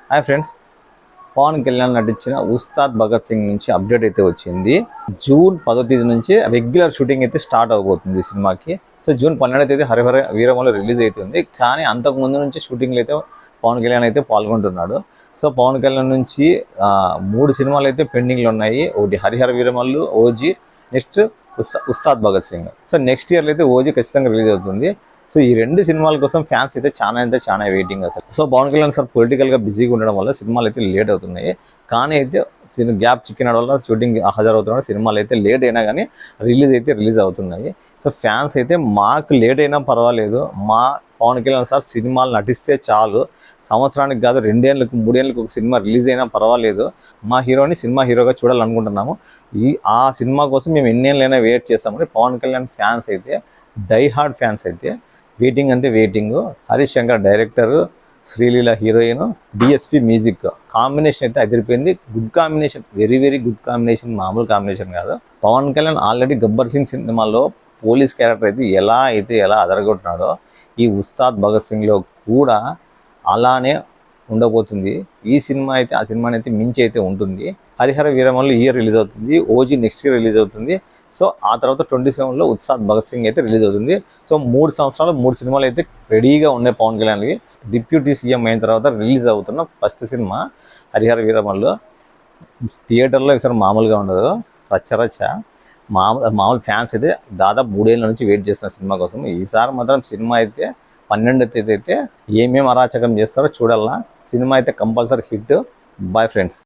Hi friends, Pawan Kalyan నటించిన ఉస్తాద్ భగత్ సింగ్ నుంచి update అయితే వచ్చింది. జూన్ 10వ తేదీ నుంచి రెగ్యులర్ షూటింగ్ అయితే స్టార్ట్ అవబోతుంది ఈ సినిమాకి. సో జూన్ 12వ తేదీ హరిహర వీరమలో రిలీజ్ అవుతుంది. కానీ అంతకు ముందు నుంచి షూటింగ్లు అయితే పవన్ కళ్యాణ్ అయితే పాల్గొంటున్నాడు. సో పవన్ కళ్యాణ్ నుంచి 3 సినిమాలు అయితే పెండింగ్లో ఉన్నాయి. ఒకటి Harihara Veeramallu, OG, next Ustaad Bhagat Singh. So next ఇయర్లో అయితే ఓజీ ఖచ్చితంగా రిలీజ్ అవుతుంది. సో ఈ 2 సినిమాల కోసం ఫ్యాన్స్ అయితే చాలా వెయిటింగ్ అసలు. సో పవన్ కళ్యాణ్ సార్ పొలిటికల్గా బిజీగా ఉండడం వల్ల సినిమాలు అయితే లేట్ అవుతున్నాయి. కానీ అయితే గ్యాప్ చిక్కినడం వల్ల షూటింగ్ హాజరవుతున్నాడు. సినిమాలు అయితే లేట్ అయినా కానీ రిలీజ్ అవుతున్నాయి. సో ఫ్యాన్స్ అయితే మాకు లేట్ అయినా పర్వాలేదు, మా పవన్ కళ్యాణ్ సార్ సినిమాలు నటిస్తే చాలు, సంవత్సరానికి కాదు 2 ఏళ్ళకు 3 ఏళ్ళకి ఒక సినిమా రిలీజ్ అయినా పర్వాలేదు, మా హీరోని సినిమా హీరోగా చూడాలనుకుంటున్నాము, ఆ సినిమా కోసం మేము ఎన్నేళ్ళైనా వెయిట్ చేస్తామని పవన్ కళ్యాణ్ ఫ్యాన్స్ అయితే, డై హార్డ్ ఫ్యాన్స్ అయితే వెయిటింగ్ అంటే waiting. Harish Shankar director, Sreeleela heroine, DSP music combination అయితే అదిరిపోయింది. Good combination, very good combination, మామూలు కాంబినేషన్ కాదు. పవన్ కళ్యాణ్ ఆల్రెడీ గబ్బర్ సింగ్ సినిమాలో పోలీస్ క్యారెక్టర్ అయితే ఎలా అదరగొట్టినాడో ఈ ఉస్తాద్ భగత్ సింగ్లో కూడా అలానే ఉండబోతుంది. ఈ సినిమా అయితే ఆ సినిమాని అయితే మించి అయితే ఉంటుంది. హరిహర వీరమల్లు ఇయర్ రిలీజ్ అవుతుంది, ఓజీ నెక్స్ట్ ఇయర్ రిలీజ్ అవుతుంది. సో ఆ తర్వాత 27లో ఉస్తాద్ భగత్ సింగ్ అయితే రిలీజ్ అవుతుంది. సో 3 సంవత్సరాలు 3 సినిమాలు అయితే రెడీగా ఉన్నాయి పవన్ కళ్యాణ్కి. డిప్యూటీ సీఎం అయిన తర్వాత రిలీజ్ అవుతున్న ఫస్ట్ సినిమా హరిహర వీరమల్లు. థియేటర్లో ఈసారి మామూలుగా ఉండదు, రచ్చ. మామూలు ఫ్యాన్స్ అయితే దాదాపు 3 ఏళ్ళ నుంచి వెయిట్ చేస్తున్న సినిమా కోసం. ఈసారి మాత్రం సినిమా అయితే 12వ తేదీ అయితే ఏమేమి అరాచకం చేస్తారో చూడాలా. సినిమా అయితే కంపల్సరీ హిట్. Bye friends.